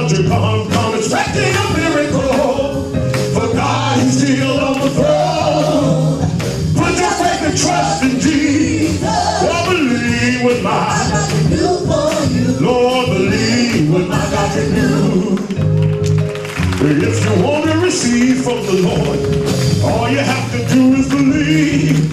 don't you come expecting a miracle? For God is still on the throne. Put your faith and trust in Jesus. Lord, believe what my God can do for you. Lord, believe what my God can do. If you want to receive from the Lord, all you have to do is believe.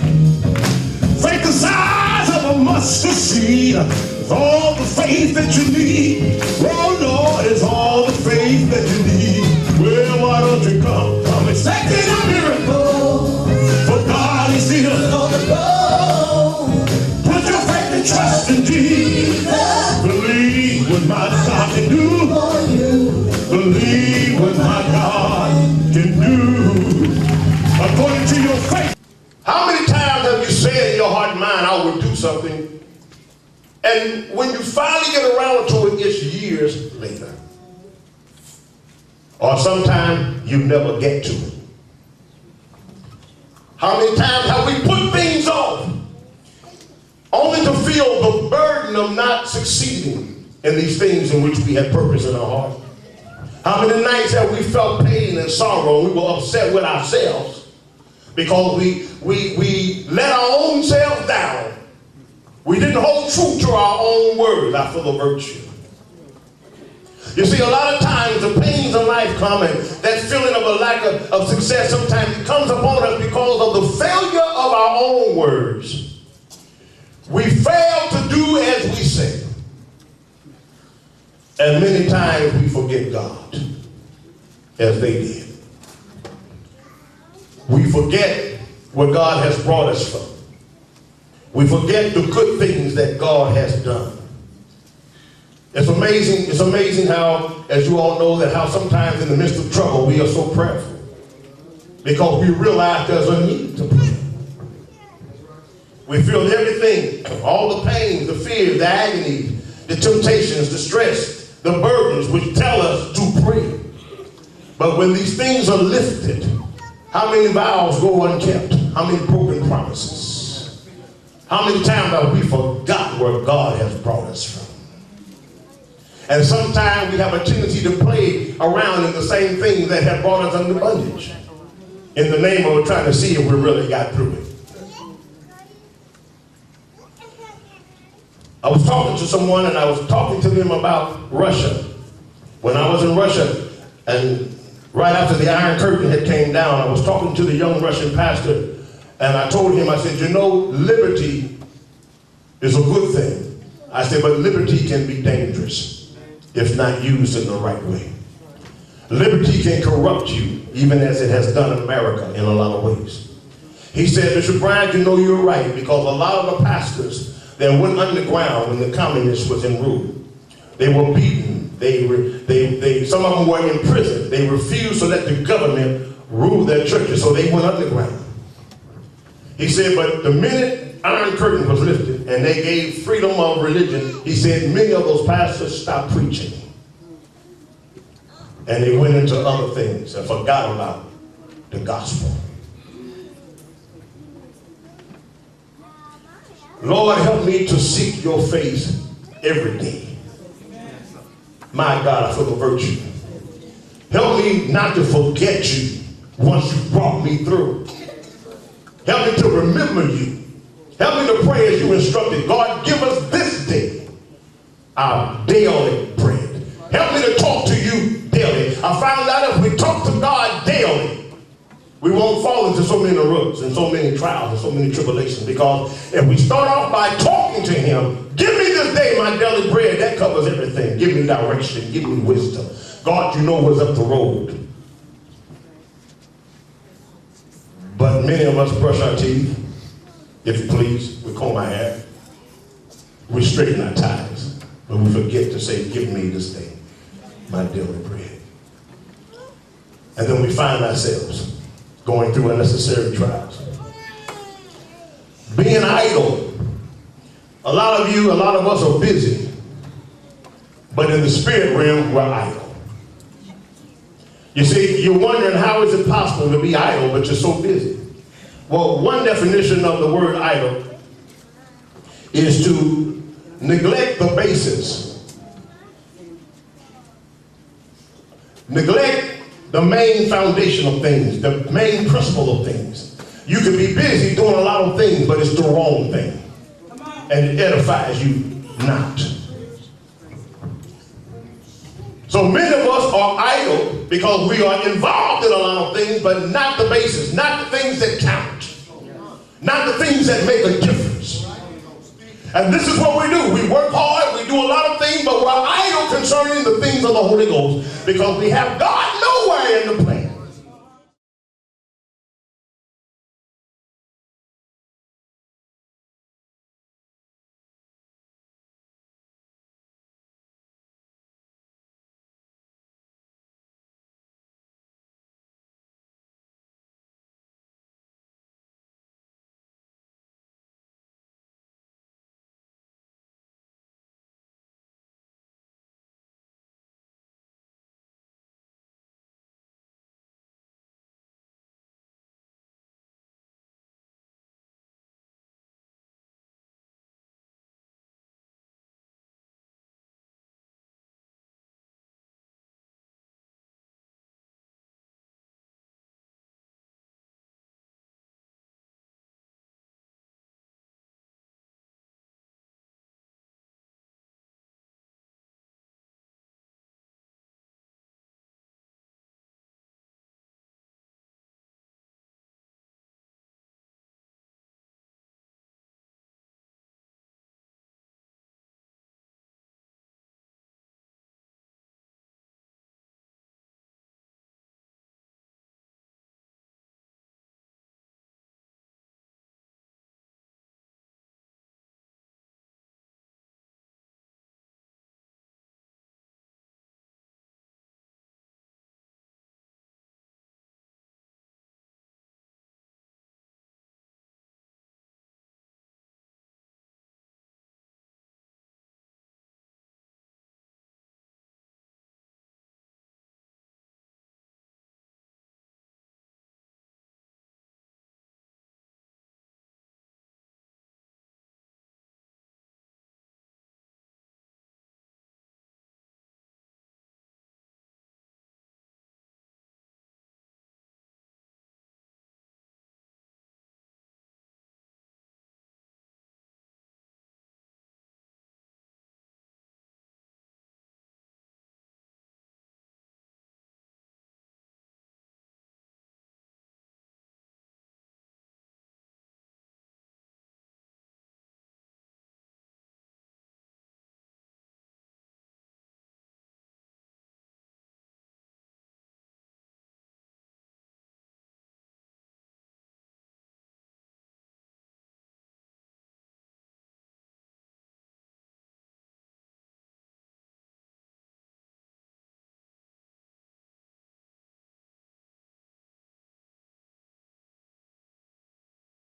Faith the size of a mustard seed. It's all the faith that you need. Oh Lord, it's all the faith that you need. Well, why don't you come expecting a miracle? For God is still on the throne. Put your faith and trust in Jesus. Believe what my God can do for you. Believe what my God can do according to your faith. How many times have you said in your heart and mind, I will do something, and when you finally get around to it, it's years later? Or sometimes you never get to it. How many times have we put things off only to feel the burden of not succeeding in these things in which we had purpose in our heart? How many nights have we felt pain and sorrow? We were upset with ourselves because we let our own selves down. We didn't hold true to our own words, I feel a virtue. You see, a lot of times the pains of life come, and that feeling of a lack of success, sometimes it comes upon us because of the failure of our own words. We fail to do as we say. And many times we forget God, as they did. We forget where God has brought us from. We forget the good things that God has done. It's amazing how, as you all know, that how sometimes in the midst of trouble we are so prayerful because we realize there's a need to pray. We feel everything, all the pains, the fears, the agonies, the temptations, the stress, the burdens which tell us to pray. But when these things are lifted, how many vows go unkept? How many broken promises? How many times have we forgotten where God has brought us from? And sometimes we have a tendency to play around in the same things that have brought us under bondage in the name of trying to see if we really got through it. I was talking to someone, and I was talking to them about Russia. When I was in Russia, and right after the Iron Curtain had came down, I was talking to the young Russian pastor, and I told him, I said, you know, liberty is a good thing. I said, but liberty can be dangerous if not used in the right way. Liberty can corrupt you, even as it has done America in a lot of ways. He said, Bishop Bryant, you know you're right, because a lot of the pastors that went underground when the communists was in rule, they were beaten. Some of them were in prison. They refused to let the government rule their churches, so they went underground. He said, but the minute Iron Curtain was lifted and they gave freedom of religion, he said many of those pastors stopped preaching. And they went into other things and forgot about the gospel. Lord, help me to seek your face every day. My God, I feel the virtue. Help me not to forget you once you brought me through. Help me to remember you. Help me to pray as you instructed. God, give us this day our daily bread. Help me to talk to you daily. I found out if we talk to God daily, we won't fall into so many ruts and so many trials and so many tribulations. Because if we start off by talking to him, give me this day my daily bread, that covers everything. Give me direction, give me wisdom. God, you know what's up the road. But many of us brush our teeth, if you please, we comb our hair, we straighten our ties, but we forget to say, give me this day my daily bread. And then we find ourselves going through unnecessary trials. Being idle. A lot of us are busy, but in the spirit realm, we're idle. You see, you're wondering how is it possible to be idle, but you're so busy. Well, one definition of the word idle is to neglect the basics neglect the main foundation of things, the main principle of things. You can be busy doing a lot of things, but it's the wrong thing. And it edifies you not. So many of us are idle because we are involved in a lot of things, but not the basis, not the things that count, not the things that make a difference. And this is what we do. We work hard, we do a lot of things, but we're idle concerning the things of the Holy Ghost because we have God nowhere in the plan.